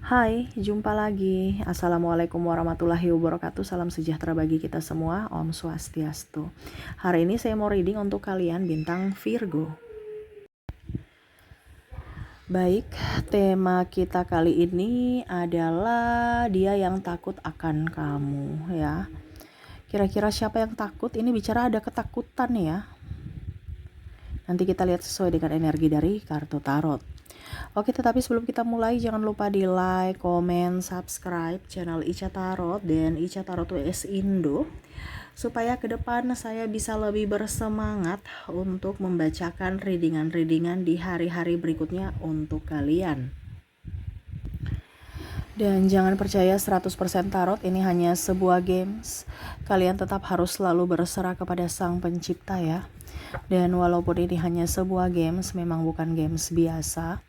Hai, jumpa lagi. Assalamualaikum warahmatullahi wabarakatuh. Salam sejahtera bagi kita semua. Om Swastiastu. Hari ini saya mau reading untuk kalian bintang Virgo. Baik, tema kita kali ini adalah dia yang takut akan kamu ya. Kira-kira siapa yang takut? Ini bicara ada ketakutan ya. Nanti kita lihat sesuai dengan energi dari kartu tarot. Oke, tetapi sebelum kita mulai jangan lupa di like, komen, subscribe channel Ica Tarot dan Ica Tarot WS Indo supaya ke depan saya bisa lebih bersemangat untuk membacakan readingan-readingan di hari-hari berikutnya untuk kalian. Dan jangan percaya 100% tarot ini hanya sebuah games. Kalian tetap harus selalu berserah kepada Sang Pencipta ya. Dan walaupun ini hanya sebuah games, memang bukan games biasa,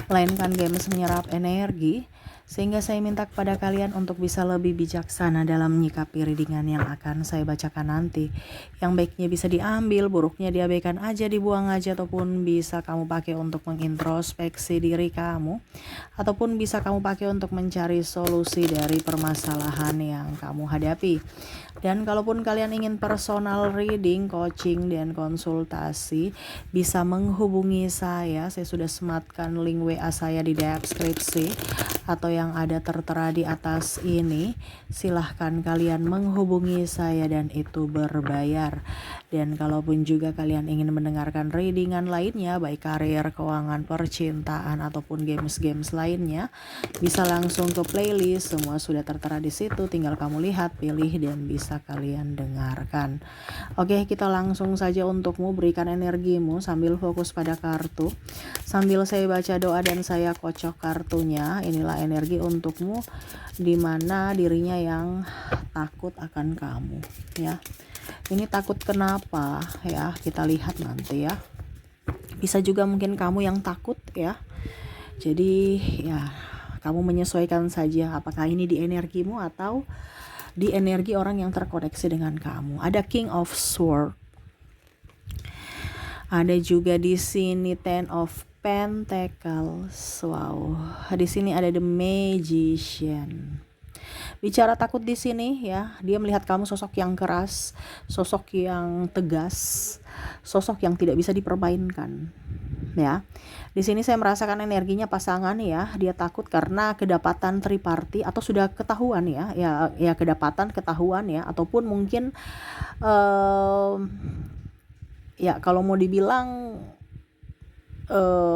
melainkan games menyerap energi, sehingga saya minta kepada kalian untuk bisa lebih bijaksana dalam menyikapi readingan yang akan saya bacakan nanti. Yang baiknya bisa diambil, buruknya diabaikan aja, dibuang aja, ataupun bisa kamu pakai untuk mengintrospeksi diri kamu, ataupun bisa kamu pakai untuk mencari solusi dari permasalahan yang kamu hadapi. Dan kalaupun kalian ingin personal reading, coaching, dan konsultasi, bisa menghubungi saya. Saya sudah sematkan link WA saya di deskripsi atau yang ada tertera di atas ini. Silahkan kalian menghubungi saya dan itu berbayar. Dan kalaupun juga kalian ingin mendengarkan readingan lainnya, baik karir, keuangan, percintaan, ataupun games-games lainnya, bisa langsung ke playlist. Semua sudah tertera di situ. Tinggal kamu lihat, pilih, dan bisa kalian dengarkan. Oke, kita langsung saja untukmu. Berikan energimu sambil fokus pada kartu. Sambil saya baca doa dan saya kocok kartunya. Inilah energi untukmu, dimana dirinya yang takut akan kamu ya. Ini takut kenapa ya, kita lihat nanti ya. Bisa juga mungkin kamu yang takut ya. Jadi ya, kamu menyesuaikan saja apakah ini di energimu atau di energi orang yang terkoneksi dengan kamu. Ada King of Swords. Ada juga di sini Ten of Pentacles. Wow. Di sini ada The Magician. Bicara takut di sini ya, dia melihat kamu sosok yang keras, sosok yang tegas, sosok yang tidak bisa dipermainkan. Ya. Di sini saya merasakan energinya pasangan ya, dia takut karena kedapatan triparty atau sudah ketahuan ya, ya kedapatan ketahuan ya, ataupun mungkin ya kalau mau dibilang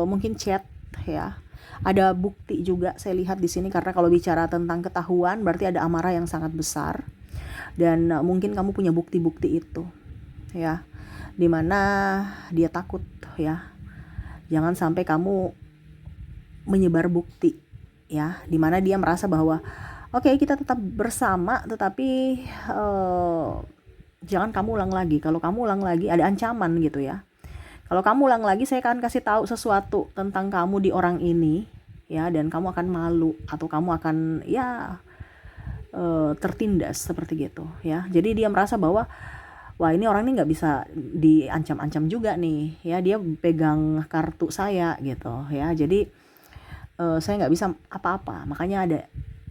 mungkin chat ya. Ada bukti juga saya lihat di sini, karena kalau bicara tentang ketahuan berarti ada amarah yang sangat besar dan mungkin kamu punya bukti-bukti itu ya, dimana dia takut ya. Jangan sampai kamu menyebar bukti ya, dimana dia merasa bahwa oke, kita tetap bersama, tetapi jangan kamu ulang lagi. Kalau kamu ulang lagi ada ancaman gitu ya. Kalau kamu ulang lagi, saya akan kasih tahu sesuatu tentang kamu di orang ini ya, dan kamu akan malu atau kamu akan ya tertindas seperti gitu ya. Jadi dia merasa bahwa wah, ini orang ini nggak bisa diancam-ancam juga nih ya, dia pegang kartu saya gitu ya. Jadi saya nggak bisa apa-apa, makanya ada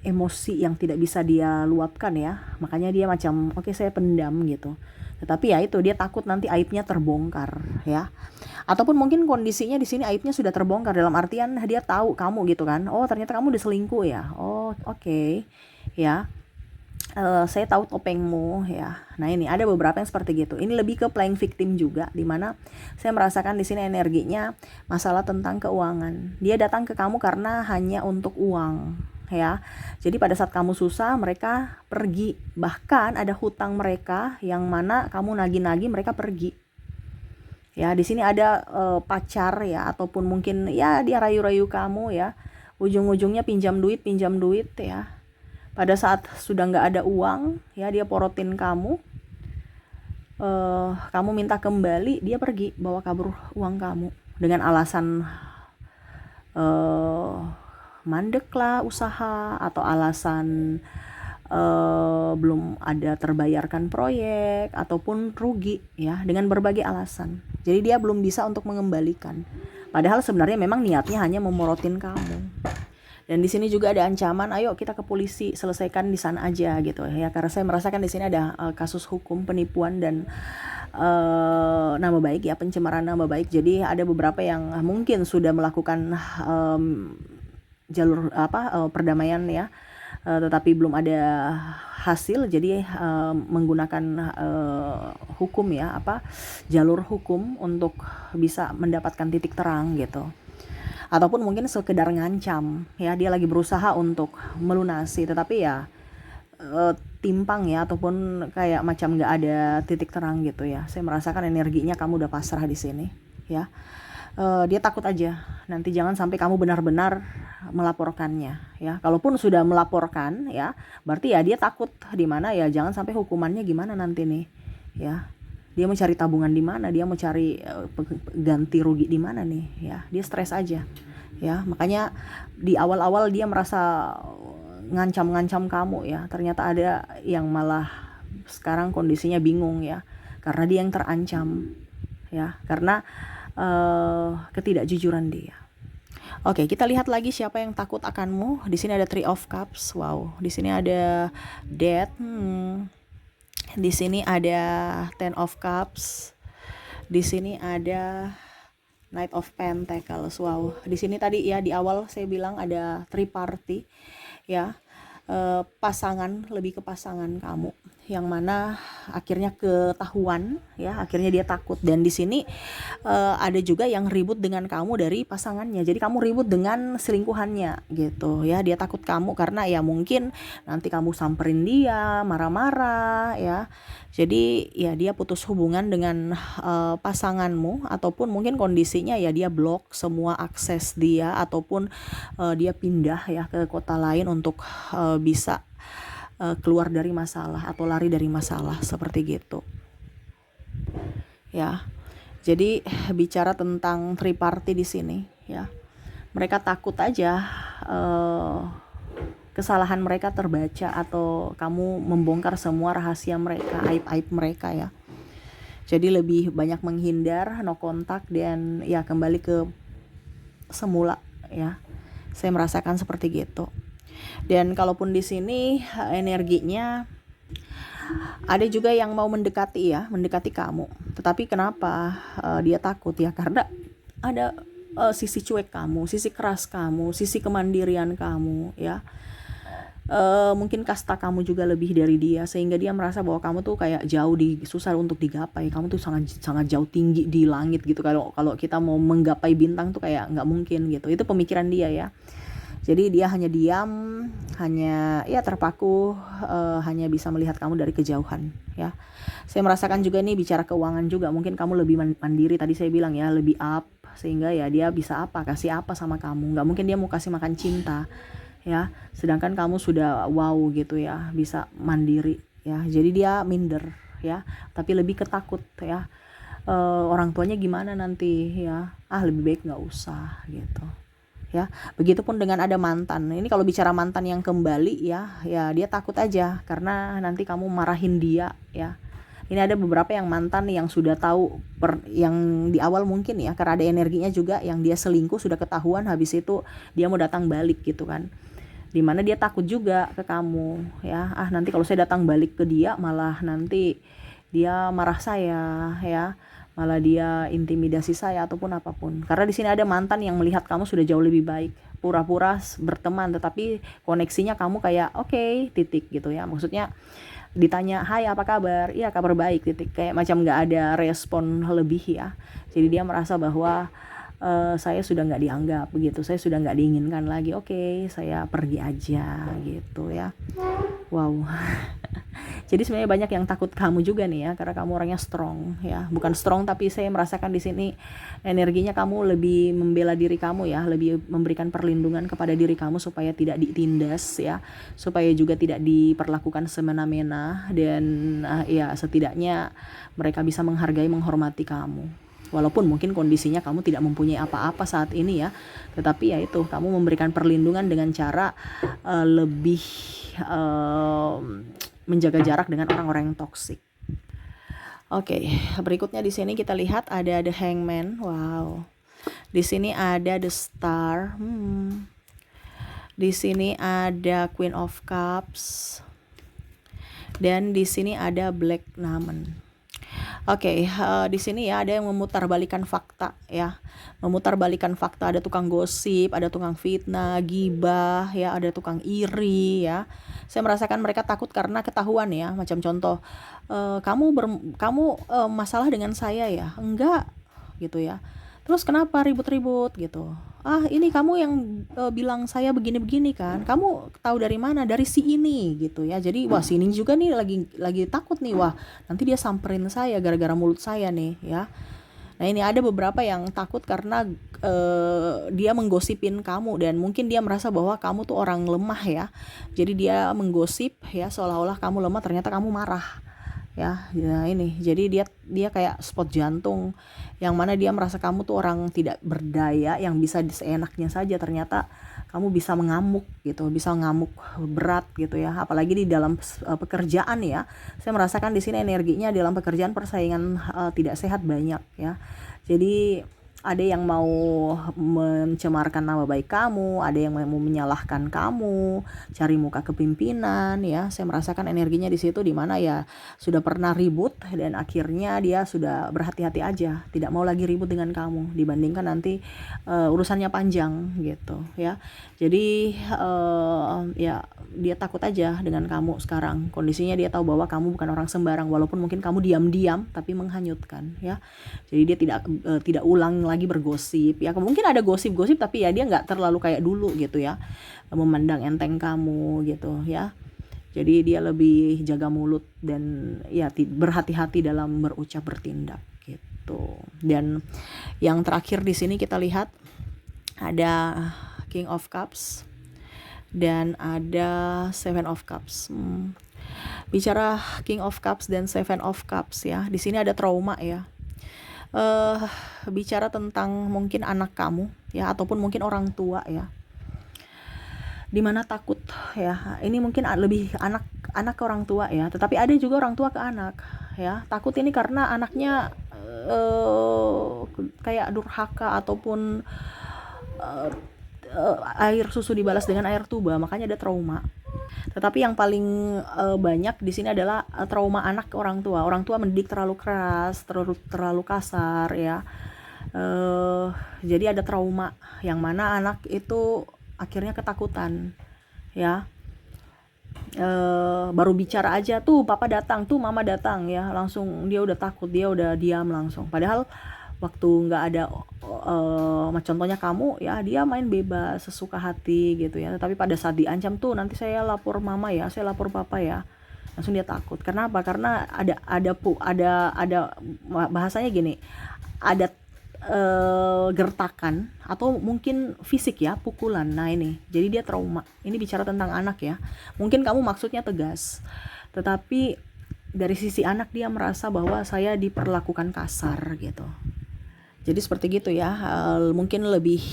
emosi yang tidak bisa dia luapkan ya, makanya dia macam oke, saya pendam gitu. Tetapi ya itu, dia takut nanti aibnya terbongkar ya. Ataupun mungkin kondisinya di sini aibnya sudah terbongkar, dalam artian dia tahu kamu gitu kan. Oh, ternyata kamu udah selingkuh ya. Oh, oke. Ya. Saya tahu topengmu ya. Nah, ini ada beberapa yang seperti gitu. Ini lebih ke playing victim juga, dimana saya merasakan di sini energinya masalah tentang keuangan. Dia datang ke kamu karena hanya untuk uang ya. Jadi pada saat kamu susah mereka pergi. Bahkan ada hutang mereka yang mana kamu nagih-nagih, mereka pergi. Ya, di sini ada pacar ya, ataupun mungkin ya dia rayu-rayu kamu ya. Ujung-ujungnya pinjam duit ya. Pada saat sudah nggak ada uang ya, dia porotin kamu. Kamu minta kembali, dia pergi bawa kabur uang kamu dengan alasan mandek lah usaha, atau alasan belum ada terbayarkan proyek, ataupun rugi ya, dengan berbagai alasan. Jadi dia belum bisa untuk mengembalikan, padahal sebenarnya memang niatnya hanya memorotin kamu. Dan di sini juga ada ancaman, ayo kita ke polisi, selesaikan di sana aja gitu ya. Karena saya merasakan di sini ada kasus hukum penipuan dan nama baik ya, pencemaran nama baik. Jadi ada beberapa yang mungkin sudah melakukan jalur perdamaian ya, tetapi belum ada hasil. Jadi menggunakan hukum ya, jalur hukum untuk bisa mendapatkan titik terang gitu. Ataupun mungkin sekedar ngancam ya, dia lagi berusaha untuk melunasi tetapi ya timpang ya, ataupun kayak macam nggak ada titik terang gitu ya. Saya merasakan energinya kamu udah pasrah di sini ya. Dia takut aja nanti jangan sampai kamu benar-benar melaporkannya ya. Kalaupun sudah melaporkan ya, berarti ya dia takut di mana ya, jangan sampai hukumannya gimana nanti nih ya. Dia mau cari tabungan di mana, dia mau cari ganti rugi di mana nih ya. Dia stres aja ya. Makanya di awal-awal dia merasa ngancam-ngancam kamu ya. Ternyata ada yang malah sekarang kondisinya bingung ya, karena dia yang terancam ya, karena ketidakjujuran dia. Oke, kita lihat lagi siapa yang takut akanmu. Di sini ada Three of Cups. Wow, di sini ada Death. Di sini ada Ten of Cups. Di sini ada Knight of Pentacles. Wow, di sini tadi ya di awal saya bilang ada three party ya. Pasangan, lebih ke pasangan kamu yang mana akhirnya ketahuan ya, akhirnya dia takut. Dan di sini ada juga yang ribut dengan kamu dari pasangannya, jadi kamu ribut dengan selingkuhannya gitu ya. Dia takut kamu karena ya mungkin nanti kamu samperin dia, marah-marah ya. Jadi ya dia putus hubungan dengan pasanganmu, ataupun mungkin kondisinya ya dia blok semua akses dia, ataupun dia pindah ya ke kota lain untuk bisa keluar dari masalah atau lari dari masalah seperti gitu ya. Jadi bicara tentang three party di sini ya, mereka takut aja kesalahan mereka terbaca, atau kamu membongkar semua rahasia mereka, aib-aib mereka ya. Jadi lebih banyak menghindar, no kontak, dan ya kembali ke semula ya. Saya merasakan seperti gitu. Dan kalaupun di sini energinya ada juga yang mau mendekati ya, mendekati kamu. Tetapi kenapa dia takut ya? Karena ada sisi cuek kamu, sisi keras kamu, sisi kemandirian kamu ya. Mungkin kasta kamu juga lebih dari dia, sehingga dia merasa bahwa kamu tuh kayak jauh susah untuk digapai. Kamu tuh sangat jauh tinggi di langit gitu. Kalau kita mau menggapai bintang tuh kayak nggak mungkin gitu. Itu pemikiran dia ya. Jadi dia hanya diam, hanya ya terpaku, hanya bisa melihat kamu dari kejauhan ya. Saya merasakan juga nih bicara keuangan juga, mungkin kamu lebih mandiri tadi saya bilang ya, lebih up, sehingga ya dia bisa kasih apa sama kamu. Nggak mungkin dia mau kasih makan cinta ya, sedangkan kamu sudah wow gitu ya, bisa mandiri ya. Jadi dia minder ya, tapi lebih ketakut ya, orang tuanya gimana nanti ya, lebih baik nggak usah gitu ya. Begitupun dengan ada mantan. Ini kalau bicara mantan yang kembali ya dia takut aja karena nanti kamu marahin dia ya. Ini ada beberapa yang mantan yang sudah tahu yang di awal mungkin ya, karena ada energinya juga yang dia selingkuh, sudah ketahuan, habis itu dia mau datang balik gitu kan. Dimana dia takut juga ke kamu ya, nanti kalau saya datang balik ke dia malah nanti dia marah saya ya, malah dia intimidasi saya ataupun apapun. Karena di sini ada mantan yang melihat kamu sudah jauh lebih baik, pura-pura berteman, tetapi koneksinya kamu kayak oke, titik gitu ya. Maksudnya ditanya hai apa kabar, iya kabar baik, titik, kayak macam nggak ada respon lebih ya. Jadi dia merasa bahwa saya sudah nggak dianggap begitu, saya sudah nggak diinginkan lagi, oke, saya pergi aja gitu ya. Wow. Jadi sebenarnya banyak yang takut kamu juga nih ya, karena kamu orangnya strong ya. Bukan strong, tapi saya merasakan di sini energinya kamu lebih membela diri kamu ya, lebih memberikan perlindungan kepada diri kamu supaya tidak ditindas ya, supaya juga tidak diperlakukan semena-mena, dan ya setidaknya mereka bisa menghargai, menghormati kamu. Walaupun mungkin kondisinya kamu tidak mempunyai apa-apa saat ini ya, tetapi ya itu, kamu memberikan perlindungan dengan cara lebih menjaga jarak dengan orang-orang yang toksik. Oke, berikutnya di sini kita lihat ada The Hangman. Wow. Di sini ada The Star. Di sini ada Queen of Cups dan di sini ada Black Diamond. Oke, di sini ya ada yang memutarbalikkan fakta ya. Memutarbalikkan fakta, ada tukang gosip, ada tukang fitnah, gibah ya, ada tukang iri ya. Saya merasakan mereka takut karena ketahuan ya. Macam contoh, kamu masalah dengan saya ya? Enggak gitu ya. Terus kenapa ribut-ribut gitu? Ah, ini kamu yang bilang saya begini-begini kan? Kamu tahu dari mana? Dari si ini gitu ya. Jadi wah, si ini juga nih lagi takut nih, wah nanti dia samperin saya gara-gara mulut saya nih ya. Nah, ini ada beberapa yang takut karena dia menggosipin kamu dan mungkin dia merasa bahwa kamu tuh orang lemah ya. Jadi dia menggosip ya, seolah-olah kamu lemah, ternyata kamu marah ya. Nah, ini jadi dia kayak spot jantung yang mana dia merasa kamu tuh orang tidak berdaya yang bisa seenaknya saja, ternyata kamu bisa mengamuk gitu, bisa ngamuk berat gitu ya. Apalagi di dalam pekerjaan ya, saya merasakan di sini energinya dalam pekerjaan persaingan tidak sehat banyak ya. Jadi ada yang mau mencemarkan nama baik kamu, ada yang mau menyalahkan kamu, cari muka kepimpinan ya. Saya merasakan energinya di situ, di mana ya sudah pernah ribut dan akhirnya dia sudah berhati-hati aja, tidak mau lagi ribut dengan kamu dibandingkan nanti urusannya panjang gitu ya. Jadi ya dia takut aja dengan kamu sekarang. Kondisinya dia tahu bahwa kamu bukan orang sembarang, walaupun mungkin kamu diam-diam tapi menghanyutkan ya. Jadi dia tidak ulang lagi bergosip ya. Mungkin ada gosip-gosip tapi ya dia nggak terlalu kayak dulu gitu ya, memandang enteng kamu gitu ya. Jadi dia lebih jaga mulut dan ya berhati-hati dalam berucap bertindak gitu. Dan yang terakhir di sini kita lihat ada King of Cups dan ada Seven of Cups. Bicara King of Cups dan Seven of Cups ya, di sini ada trauma ya. Bicara tentang mungkin anak kamu ya, ataupun mungkin orang tua ya, dimana takut ya. Ini mungkin lebih anak ke orang tua ya, tetapi ada juga orang tua ke anak ya. Takut ini karena anaknya kayak durhaka ataupun air susu dibalas dengan air tuba, makanya ada trauma. Tetapi yang paling banyak di sini adalah trauma anak ke orang tua. Orang tua mendidik terlalu keras, terlalu kasar ya. Jadi ada trauma yang mana anak itu akhirnya ketakutan ya. Baru bicara aja tuh papa datang, tuh mama datang ya, langsung dia udah takut, dia udah diam langsung. Padahal waktu nggak ada contohnya kamu ya, dia main bebas sesuka hati gitu ya. Tapi pada saat diancam tuh, nanti saya lapor mama ya, saya lapor papa ya, langsung dia takut. Kenapa? Karena ada bahasanya gini, ada gertakan atau mungkin fisik ya, pukulan. Nah ini jadi dia trauma. Ini bicara tentang anak ya. Mungkin kamu maksudnya tegas, tetapi dari sisi anak dia merasa bahwa saya diperlakukan kasar gitu. Jadi seperti gitu ya. Mungkin lebih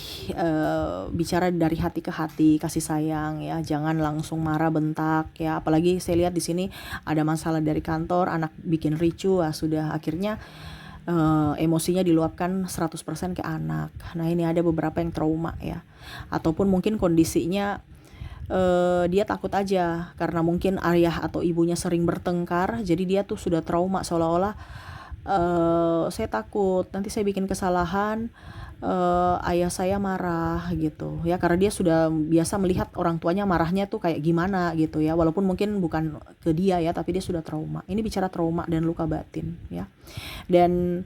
bicara dari hati ke hati, kasih sayang ya, jangan langsung marah bentak ya. Apalagi saya lihat di sini ada masalah dari kantor, anak bikin ricu, sudah akhirnya emosinya diluapkan 100% ke anak. Nah ini ada beberapa yang trauma ya, ataupun mungkin kondisinya dia takut aja karena mungkin ayah atau ibunya sering bertengkar, jadi dia tuh sudah trauma, seolah-olah saya takut nanti saya bikin kesalahan, ayah saya marah gitu ya, karena dia sudah biasa melihat orang tuanya marahnya tuh kayak gimana gitu ya, walaupun mungkin bukan ke dia ya, tapi dia sudah trauma. Ini bicara trauma dan luka batin ya. Dan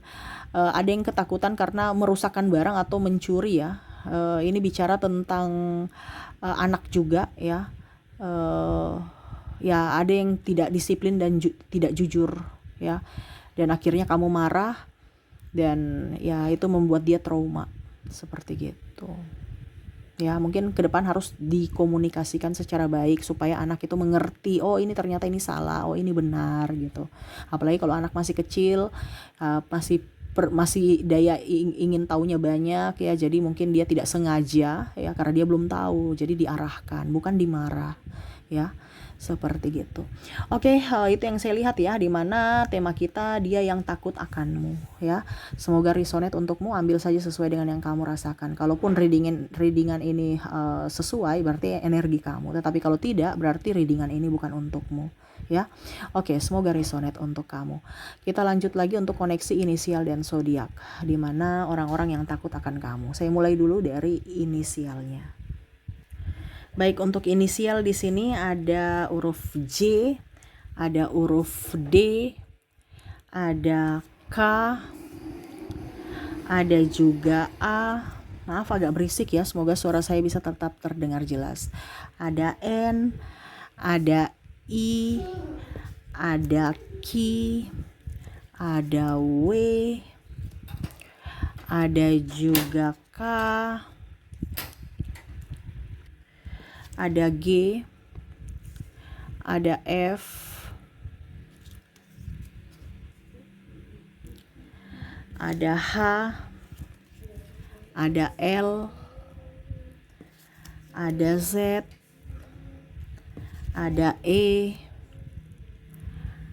ada yang ketakutan karena merusakkan barang atau mencuri ya. Ini bicara tentang anak juga ya. Ya ada yang tidak disiplin dan tidak jujur ya, dan akhirnya kamu marah dan ya itu membuat dia trauma seperti gitu ya. Mungkin ke depan harus dikomunikasikan secara baik supaya anak itu mengerti, oh ini ternyata ini salah, oh ini benar gitu. Apalagi kalau anak masih kecil, masih daya ingin taunya banyak ya, jadi mungkin dia tidak sengaja ya, karena dia belum tahu, jadi diarahkan bukan dimarah ya. Seperti gitu. Oke, itu yang saya lihat ya, dimana tema kita dia yang takut akanmu ya. Semoga resonate untukmu, ambil saja sesuai dengan yang kamu rasakan. Kalaupun readingan ini sesuai, berarti energi kamu. Tetapi kalau tidak, berarti readingan ini bukan untukmu ya. Oke, semoga resonate untuk kamu. Kita lanjut lagi untuk koneksi inisial dan zodiak, dimana orang-orang yang takut akan kamu. Saya mulai dulu dari inisialnya. Baik, untuk inisial di sini ada huruf J, ada huruf D, ada K, ada juga A. Maaf agak berisik ya, semoga suara saya bisa tetap terdengar jelas. Ada N, ada I, ada Q, ada W, ada juga K, ada G, ada F, ada H, ada L, ada Z, ada E,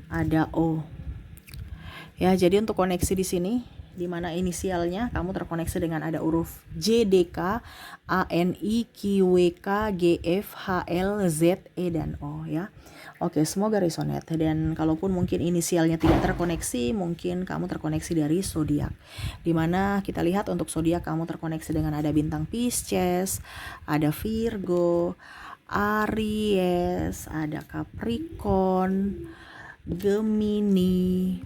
ada O. Ya, jadi untuk koneksi di sini, di mana inisialnya kamu terkoneksi dengan ada huruf J, D, K, A, N, I, Q, W, K, G, F, H, L, Z, E, dan O ya. Oke, semoga resonate. Dan kalaupun mungkin inisialnya tidak terkoneksi, mungkin kamu terkoneksi dari zodiak. Dimana kita lihat untuk zodiak kamu terkoneksi dengan ada bintang Pisces, ada Virgo, Aries, ada Capricorn, Gemini,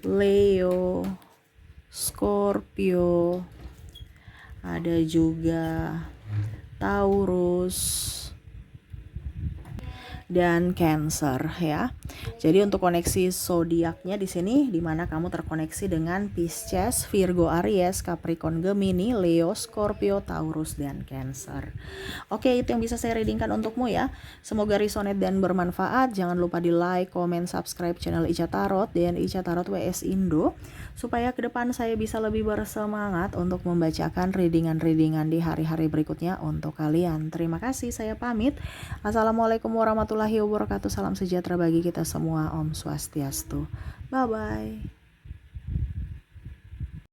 Leo, Scorpio, ada juga Taurus, dan Cancer ya. Jadi untuk koneksi zodiaknya di sini, di mana kamu terkoneksi dengan Pisces, Virgo, Aries, Capricorn, Gemini, Leo, Scorpio, Taurus, dan Cancer. Oke, itu yang bisa saya readingkan untukmu ya. Semoga resonate dan bermanfaat. Jangan lupa di like, comment, subscribe channel Ica Tarot dan Ica Tarot WS Indo, supaya ke depan saya bisa lebih bersemangat untuk membacakan readingan-readingan di hari-hari berikutnya untuk kalian. Terima kasih, saya pamit. Assalamualaikum warahmatullahi wabarakatuh. Salam sejahtera bagi kita semua. Om Swastiastu. Bye-bye.